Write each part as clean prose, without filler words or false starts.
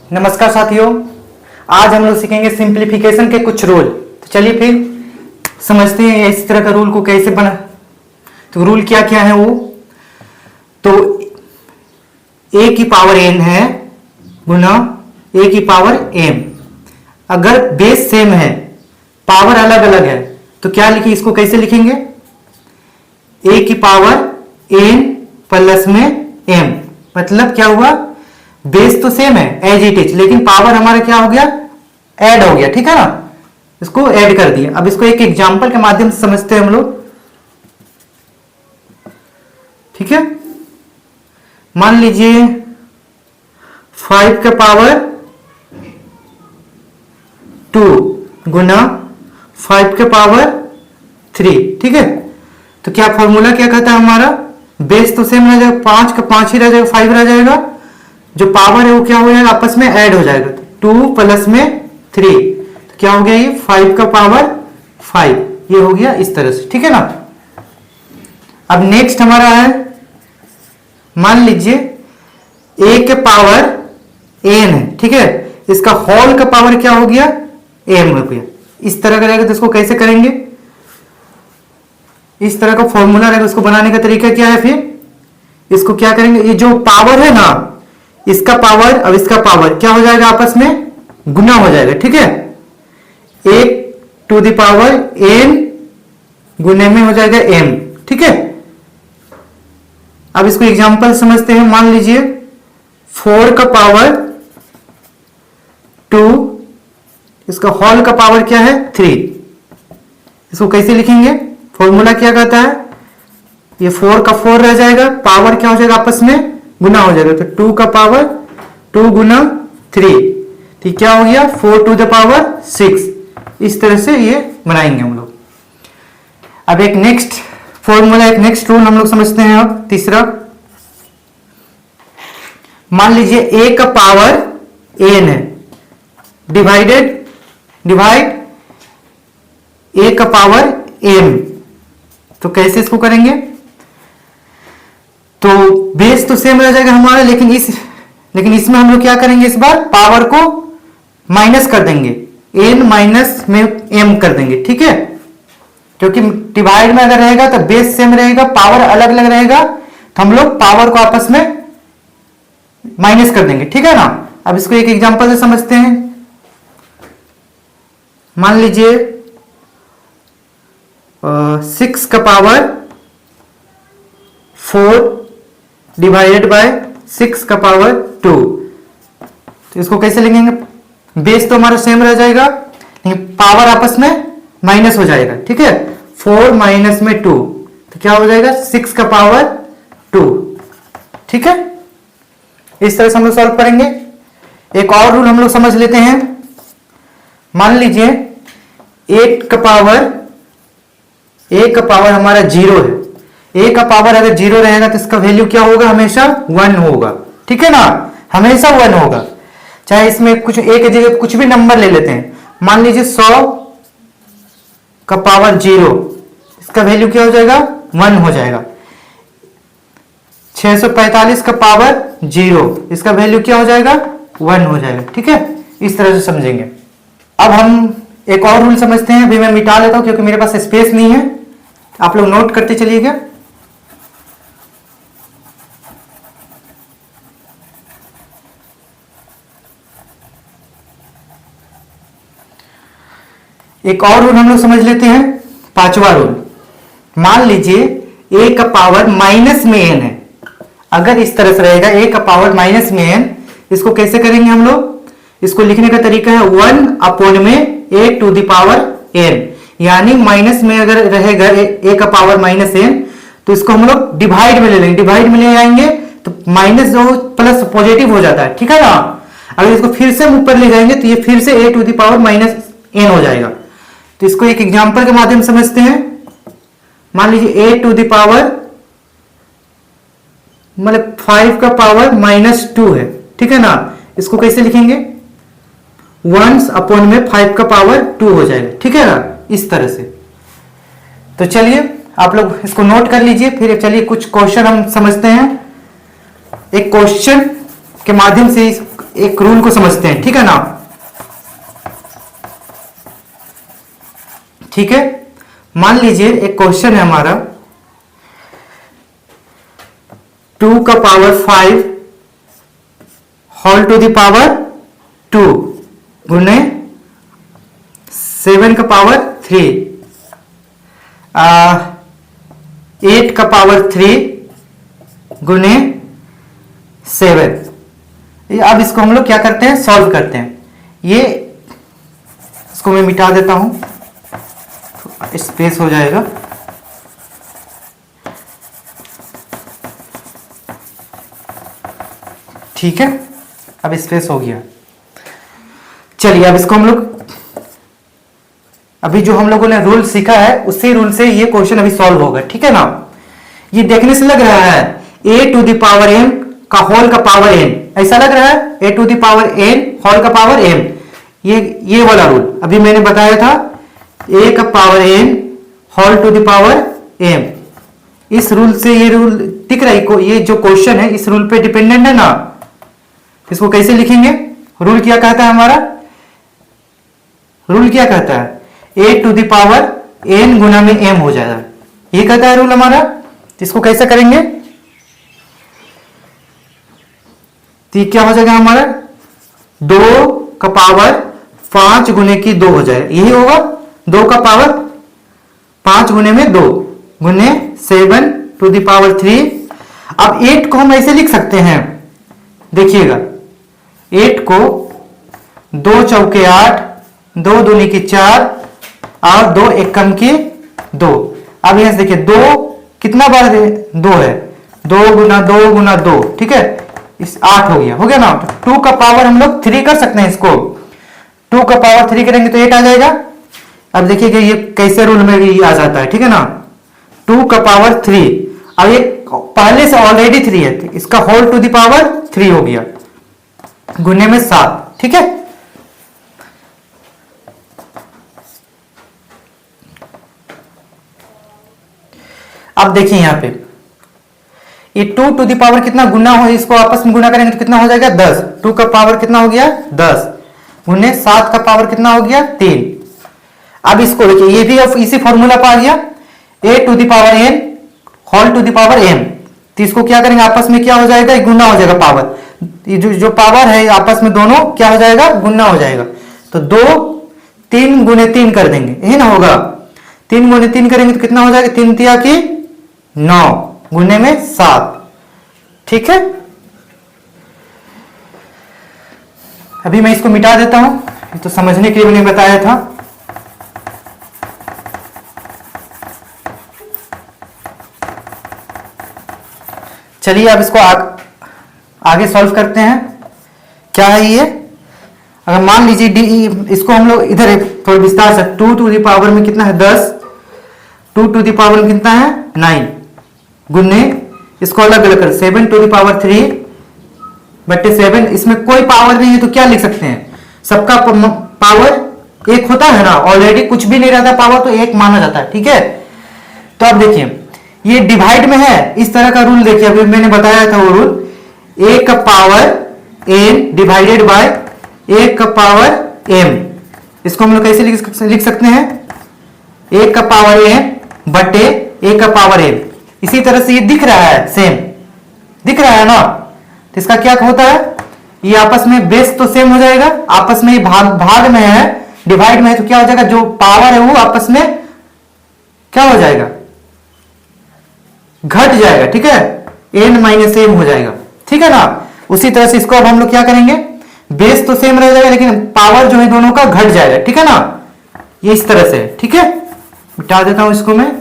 नमस्कार साथियों, आज हम लोग सीखेंगे सिंप्लीफिकेशन के कुछ रूल। तो चलिए फिर समझते हैं इस तरह का रूल को कैसे बना। तो रूल क्या क्या है वो, तो a की पावर n है गुना a की पावर m। अगर बेस सेम है, पावर अलग अलग है, तो क्या लिखिए, इसको कैसे लिखेंगे, a की पावर n प्लस में m। मतलब क्या हुआ, बेस तो सेम है एज इट इज, लेकिन पावर हमारा क्या हो गया, ऐड हो गया। ठीक है ना, इसको ऐड कर दिया। अब इसको एक एग्जांपल के माध्यम से समझते हैं हम लोग। ठीक है, मान लीजिए 5 का पावर 2 गुना 5 का पावर 3। ठीक है, तो क्या फॉर्मूला क्या कहता है हमारा, बेस तो सेम रह जाएगा, 5 का 5 ही रह जाएगा, 5 रह जाएगा, जो पावर है वो क्या हो जाएगा, आपस में ऐड हो जाएगा। 2 प्लस में 3, तो क्या हो गया, ये 5 का पावर 5, ये हो गया इस तरह से। ठीक है ना। अब नेक्स्ट हमारा है, मान लीजिए a के पावर n है। ठीक है, इसका होल का पावर क्या हो गया, m हो गया। इस तरह का रहेगा, तो इसको कैसे करेंगे, इस तरह का फॉर्मूला रहेगा। उसको बनाने का तरीका क्या है, फिर इसको क्या करेंगे, ये जो पावर है ना, इसका पावर अब इसका पावर क्या हो जाएगा, आपस में गुना हो जाएगा। ठीक है, 1 टू द पावर n गुने में हो जाएगा m। ठीक है, अब इसको एग्जांपल समझते हैं। मान लीजिए 4 का पावर 2, इसका होल का पावर क्या है 3। इसको कैसे लिखेंगे, फॉर्मूला क्या कहता है, ये 4 का 4 रह जाएगा, पावर क्या हो जाएगा, आपस में गुना हो जाएगा। तो 2 का पावर 2 गुना 3, तो क्या हो गया 4 टू द पावर 6। इस तरह से ये बनाएंगे हम लोग। अब एक नेक्स्ट फॉर्मूला, एक नेक्स्ट रूल हम लोग समझते हैं। अब तीसरा, मान लीजिए a का पावर n है, डिवाइड a का पावर m। तो कैसे इसको करेंगे, तो बेस तो सेम रह जाएगा हमारा, लेकिन इसमें हम लोग क्या करेंगे, इस बार पावर को माइनस कर देंगे, n माइनस में m कर देंगे। ठीक है, क्योंकि डिवाइड में अगर रहेगा तो बेस सेम रहेगा, पावर अलग अलग रहेगा, तो हम लोग पावर को आपस में माइनस कर देंगे। ठीक है ना। अब इसको एक एग्जांपल से समझते हैं। मान लीजिए 6 का पावर 4 डिवाइडेड बाय 6 का पावर 2। तो इसको कैसे लिखेंगे, बेस तो हमारा सेम रह जाएगा, लेकिन पावर आपस में माइनस हो जाएगा। ठीक है, 4 माइनस में 2, तो क्या हो जाएगा 6 का पावर 2। ठीक है, इस तरह से हम लोग सॉल्व करेंगे। एक और रूल हम लोग समझ लेते हैं। मान लीजिए 8 का पावर हमारा 0 है। a का पावर अगर 0 रहेगा तो इसका वैल्यू क्या होगा, हमेशा 1 होगा। ठीक है ना, हमेशा 1 होगा, चाहे इसमें कुछ a की जगह कुछ भी नंबर ले लेते हैं। मान लीजिए 100 का पावर 0, इसका वैल्यू क्या हो जाएगा, 1 हो जाएगा। 645 का पावर 0, इसका वैल्यू क्या हो जाएगा, 1 हो जाएगा। ठीक है, इस तरह से समझेंगे। अब हम एक और रूल समझते हैं। अभी मैं मिटा लेता हूं क्योंकि मेरे पास स्पेस नहीं है, आप लोग नोट करते चलिएगा। एक और रूल हम लोग समझ लेते हैं, 5वां रूल। मान लीजिए a का पावर माइनस में n है। अगर इस तरह से रहेगा a का पावर माइनस में n, इसको कैसे करेंगे हम लोग, इसको लिखने का तरीका है 1 अपॉन में a to the power n। यानी माइनस में अगर रहेगा a का पावर माइनस n, तो इसको हम लोग डिवाइड में ले लेंगे। डिवाइड में ले आएंगे तो माइनस जो प्लस पॉजिटिव हो जाता है। ठीक है ना। अगर इसको फिर से ऊपर ले जाएंगे तो ये फिर से a to the power minus n हो जाएगा। तो इसको एक एग्जांपल के माध्यम से समझते हैं। मान लीजिए a टू द पावर मतलब 5 का पावर माइनस 2 है। ठीक है ना, इसको कैसे लिखेंगे, 1 अपॉन में 5 का पावर 2 हो जाएगा। ठीक है ना, इस तरह से। तो चलिए आप लोग इसको नोट कर लीजिए। फिर चलिए कुछ क्वेश्चन हम समझते हैं। एक क्वेश्चन के माध्यम से एक रूल को समझते हैं, ठीक है ना। ठीक है, मान लीजिए एक क्वेश्चन है हमारा 2 का power 5 whole to the power 2 गुने 7 का पावर 3 8 का पावर 3 गुने 7। अब इसको हम लोग क्या करते हैं, सॉल्व करते हैं। ये इसको मैं मिटा देता हूं, स्पेस हो जाएगा। ठीक है, अब स्पेस हो गया। चलिए अब इसको हम लोग, अभी जो हम लोगों ने रूल सीखा है उसी रूल से ये क्वेश्चन अभी सॉल्व होगा, ठीक है ना। ये देखने से लग रहा है a to the power m का होल का पावर n, ऐसा लग रहा है a to the power n whole का पावर m। ये वाला रूल अभी मैंने बताया था, a का power n whole to the power m। इस रूल से ये रूल दिख रहा है, ये जो क्वेश्चन है इस रूल पे डिपेंडेंट है ना। इसको कैसे लिखेंगे, रूल क्या कहता है हमारा, रूल क्या कहता है a to the power n गुना में m हो जाएगा, ये कहता है रूल हमारा। इसको कैसे करेंगे, तो ये क्या हो जाएगा हमारा 2 का पावर 5 गुने की 2 हो जाएगा, यही होगा 2 का पावर 5 गुने में 2 गुने 7 टू द पावर 3। अब 8 को हम ऐसे लिख सकते हैं, देखिएगा 8 को 2 चौके 8, 2 दूनी की 4 और 2 एकम की 2। अब यहां से देखिए 2 कितना बार 2 है, 2 गुना 2, ठीक है, इस 8 हो गया ना। तो 2 का पावर हम लोग 3 कर सकते हैं, इसको 2 का पावर 3 करेंगे तो 8 आ जाएगा। अब देखिएगा ये कैसे रूल में भी आ जाता है, ठीक है ना। 2 का पावर 3, अब ये पहले से ऑलरेडी 3 है, तो इसका होल टू द पावर 3 हो गया गुने में 7, ठीक है। अब देखिए यहां पे ये 2 टू द पावर कितना गुना हो, इसको आपस में गुना करेंगे तो कितना हो जाएगा 10। 2 का पावर कितना हो गया 10 गुने 7 का पावर कितना हो गया 3। अब इसको देखिए ये भी अब इसी फॉर्मूला पर आ गया, a to the power n whole to the power m। तो इसको क्या करेंगे आपस में क्या हो जाएगा, गुना हो जाएगा पावर, ये जो पावर है आपस में दोनों क्या हो जाएगा, गुना हो जाएगा। तो 2 3 गुने 3 कर देंगे, यही ना होगा। 3 गुने 3 करेंगे तो कितना हो जाएगा, 3 तिया की 9 गुने में 7, ठीक है। अभी मैं इसको मिटा देता हूं, ये तो समझने के लिए मैंने बताया था। चलिए अब इसको आगे सॉल्व करते हैं। क्या है ये, अगर मान लीजिए डी, इसको हम लोग इधर थोड़ा विस्तार से 2 टू द पावर में कितना है 10, 2 टू द पावर में कितना है 9 गुने, इसको अलग अलग कर 7 टू द पावर 3 बटे 7। इसमें कोई पावर नहीं है तो क्या लिख सकते हैं, सबका पावर एक होता है ना, ऑलरेडी कुछ भी नहीं रहता पावर तो एक माना जाता है, ठीक है। तो अब देखिए ये डिवाइड में है, इस तरह का रूल देखिए अभी मैंने बताया था वो रूल, a का power n divided by a का पावर m। इसको हम लोग कैसे लिख सकते हैं, a का पावर n बटे a का पावर m। इसी तरह से ये दिख रहा है, सेम दिख रहा है ना, तो इसका क्या होता है, ये आपस में बेस तो सेम हो जाएगा, आपस में भाग में है, डिवाइड में है, तो क्या हो जाएगा जो पावर है वो आपस में क्या हो जाएगा, घट जाएगा, ठीक है, n माइनस m हो जाएगा, ठीक है ना। उसी तरह से इसको अब हम लोग क्या करेंगे, बेस तो सेम रह जाएगा लेकिन पावर जो है दोनों का घट जाएगा, ठीक है ना। ये इस तरह से, ठीक है, मिटा देता हूं इसको मैं।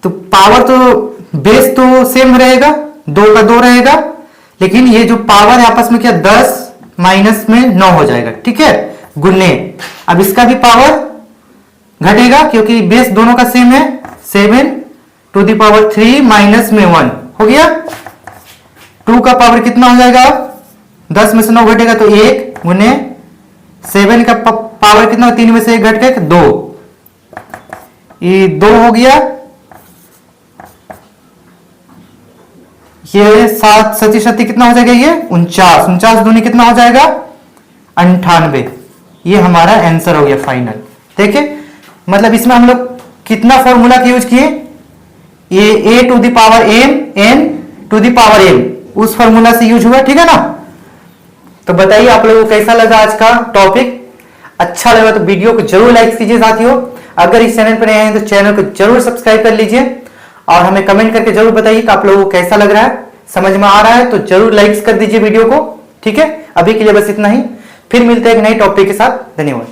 तो पावर तो बेस तो सेम रहेगा, 2 का 2 रहेगा, लेकिन ये जो पावर है आपस में क्या 10 माइनस में 9 हो जाएगा, ठीक है, गुने। अब इसका भी पावर घटेगा क्योंकि बेस दोनों का सेम है, 7 टू द पावर 3 माइनस में 1 हो गया। 2 का पावर कितना हो जाएगा, 10 में से 9 घटेगा तो 1 गुने 7 का पावर कितना, 3 में से 1 घट गया 2, ये 2 हो गया ये 7 सती सती कितना हो जाएगा, ये 49, 49 दूनी कितना हो जाएगा 98। ये हमारा आंसर हो गया फाइनल। देखिए मतलब इसमें हम लोग कितना फॉर्मूला का यूज किए, ये a to the power m n to the power m, उस फॉर्मूला से यूज हुआ, ठीक है ना। तो बताइए आप लोगों को कैसा लगा आज का टॉपिक। अच्छा लगा तो वीडियो को जरूर लाइक कीजिए साथियों। अगर इस चैनल पर नए हैं तो चैनल को जरूर सब्सक्राइब कर लीजिए और हमें कमेंट करके जरूर बताइए कि आप लोगों को कैसा लग रहा है, समझ में आ रहा है तो जरूर लाइक्स कर दीजिए वीडियो को। ठीक है, अभी के लिए बस इतना ही, फिर मिलते हैं एक नई टॉपिक के साथ। धन्यवाद।